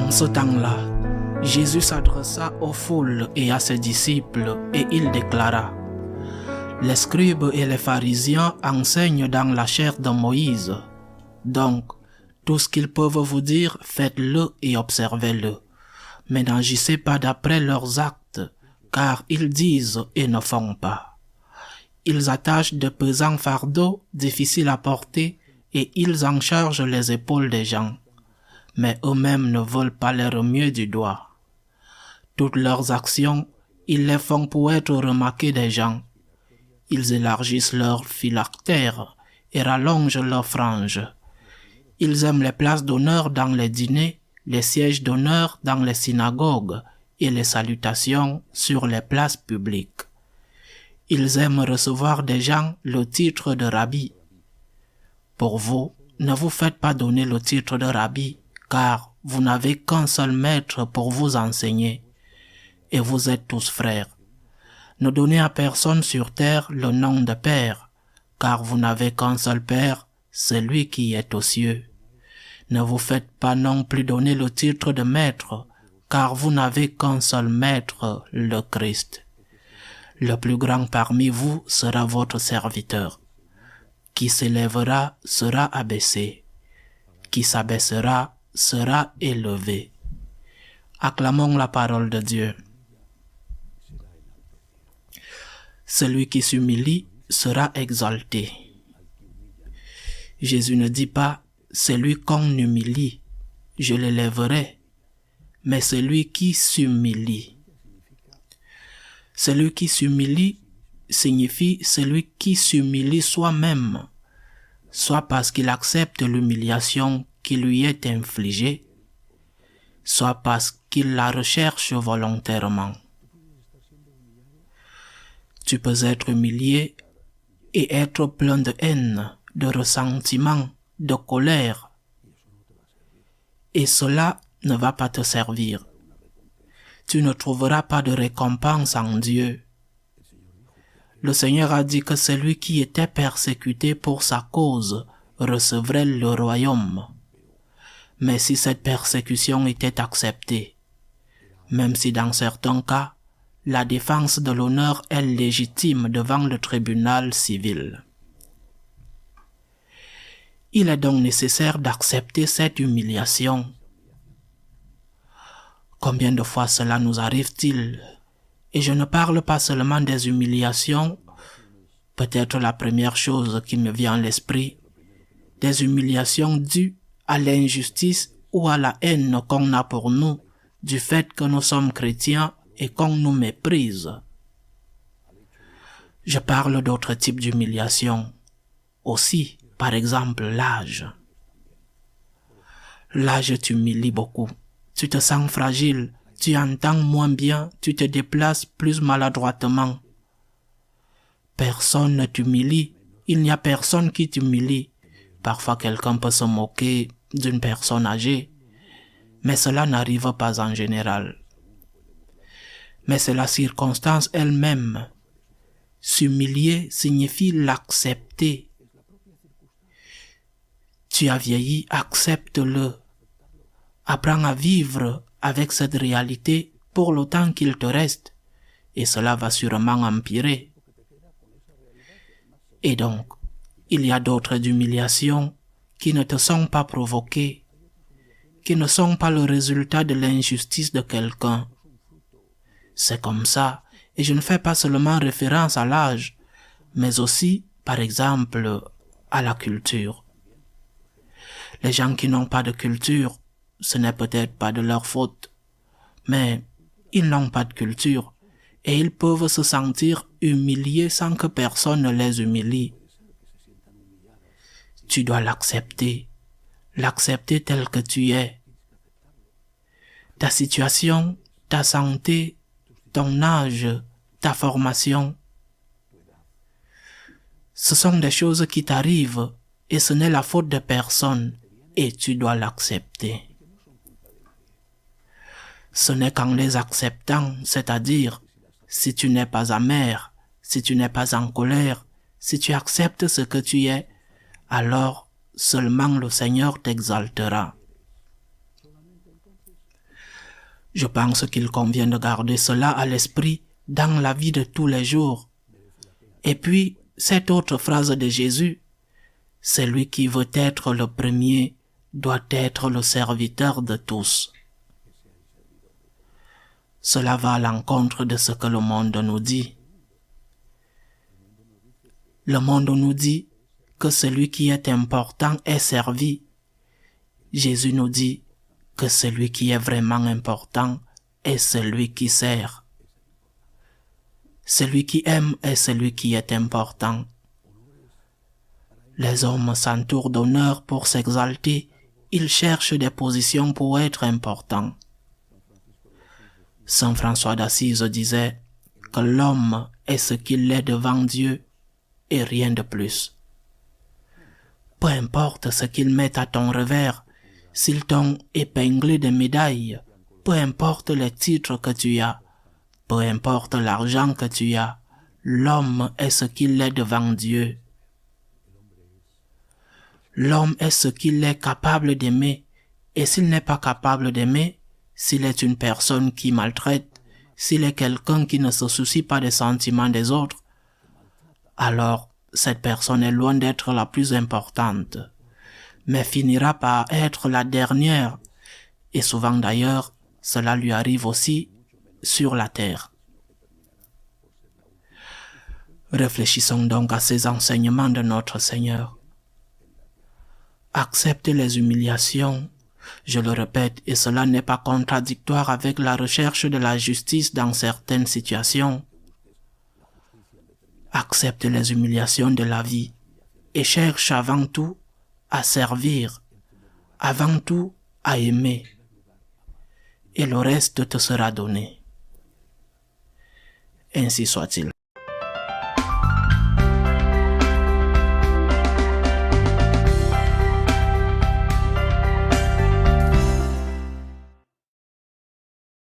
En ce temps-là, Jésus s'adressa aux foules et à ses disciples et il déclara: Les scribes et les pharisiens enseignent dans la chair de Moïse. Donc, tout ce qu'ils peuvent vous dire, faites-le et observez-le. Mais n'agissez pas d'après leurs actes, car ils disent et ne font pas. Ils attachent de pesants fardeaux difficiles à porter et ils en chargent les épaules des gens. Mais eux-mêmes ne veulent pas les remuer du doigt. Toutes leurs actions, ils les font pour être remarqués des gens. Ils élargissent leurs phylactères et rallongent leurs franges. Ils aiment les places d'honneur dans les dîners, les sièges d'honneur dans les synagogues et les salutations sur les places publiques. Ils aiment recevoir des gens le titre de rabbi. Pour vous, ne vous faites pas donner le titre de rabbi, car vous n'avez qu'un seul maître pour vous enseigner, et vous êtes tous frères. Ne donnez à personne sur terre le nom de Père, car vous n'avez qu'un seul Père, celui qui est aux cieux. Ne vous faites pas non plus donner le titre de Maître, car vous n'avez qu'un seul Maître, le Christ. Le plus grand parmi vous sera votre serviteur. Qui s'élèvera sera abaissé. Qui s'abaissera sera élevé. Acclamons la parole de Dieu. Celui qui s'humilie sera exalté. Jésus ne dit pas « celui qu'on humilie, je l'élèverai », mais celui qui s'humilie. Celui qui s'humilie signifie celui qui s'humilie soi-même, soit parce qu'il accepte l'humiliation qui lui est infligée, soit parce qu'il la recherche volontairement. Tu peux être humilié et être plein de haine, de ressentiment, de colère. Et cela ne va pas te servir. Tu ne trouveras pas de récompense en Dieu. Le Seigneur a dit que celui qui était persécuté pour sa cause recevrait le royaume. Mais si cette persécution était acceptée, même si dans certains cas, la défense de l'honneur est légitime devant le tribunal civil. Il est donc nécessaire d'accepter cette humiliation. Combien de fois cela nous arrive-t-il? Et je ne parle pas seulement des humiliations, peut-être la première chose qui me vient à l'esprit, des humiliations dues à l'injustice ou à la haine qu'on a pour nous, du fait que nous sommes chrétiens et qu'on nous méprise. Je parle d'autres types d'humiliation. Aussi, par exemple, l'âge. L'âge t'humilie beaucoup. Tu te sens fragile, tu entends moins bien, tu te déplaces plus maladroitement. Personne ne t'humilie, il n'y a personne qui t'humilie. Parfois quelqu'un peut se moquer d'une personne âgée, mais cela n'arrive pas en général. Mais c'est la circonstance elle-même. S'humilier signifie l'accepter. Tu as vieilli, accepte-le. Apprends à vivre avec cette réalité pour le temps qu'il te reste, et cela va sûrement empirer. Et donc, il y a d'autres humiliations qui ne te sont pas provoquées, qui ne sont pas le résultat de l'injustice de quelqu'un. C'est comme ça, et je ne fais pas seulement référence à l'âge, mais aussi, par exemple, à la culture. Les gens qui n'ont pas de culture, ce n'est peut-être pas de leur faute, mais ils n'ont pas de culture et ils peuvent se sentir humiliés sans que personne ne les humilie. Tu dois l'accepter tel que tu es. Ta situation, ta santé, ton âge, ta formation, ce sont des choses qui t'arrivent et ce n'est la faute de personne et tu dois l'accepter. Ce n'est qu'en les acceptant, c'est-à-dire, si tu n'es pas amer, si tu n'es pas en colère, si tu acceptes ce que tu es, alors seulement le Seigneur t'exaltera. Je pense qu'il convient de garder cela à l'esprit dans la vie de tous les jours. Et puis, cette autre phrase de Jésus, « Celui qui veut être le premier doit être le serviteur de tous ». Cela va à l'encontre de ce que le monde nous dit. Le monde nous dit que celui qui est important est servi. Jésus nous dit que celui qui est vraiment important est celui qui sert. Celui qui aime est celui qui est important. Les hommes s'entourent d'honneur pour s'exalter, ils cherchent des positions pour être importants. Saint François d'Assise disait que l'homme est ce qu'il est devant Dieu et rien de plus. Peu importe ce qu'ils mettent à ton revers, s'ils t'ont épinglé de médailles, peu importe les titres que tu as, peu importe l'argent que tu as, l'homme est ce qu'il est devant Dieu. L'homme est ce qu'il est capable d'aimer, et s'il n'est pas capable d'aimer, s'il est une personne qui maltraite, s'il est quelqu'un qui ne se soucie pas des sentiments des autres, alors cette personne est loin d'être la plus importante, mais finira par être la dernière, et souvent d'ailleurs, cela lui arrive aussi sur la terre. Réfléchissons donc à ces enseignements de notre Seigneur. Accepte les humiliations. Je le répète, et cela n'est pas contradictoire avec la recherche de la justice dans certaines situations. Accepte les humiliations de la vie et cherche avant tout à servir, avant tout à aimer. Et le reste te sera donné. Ainsi soit-il.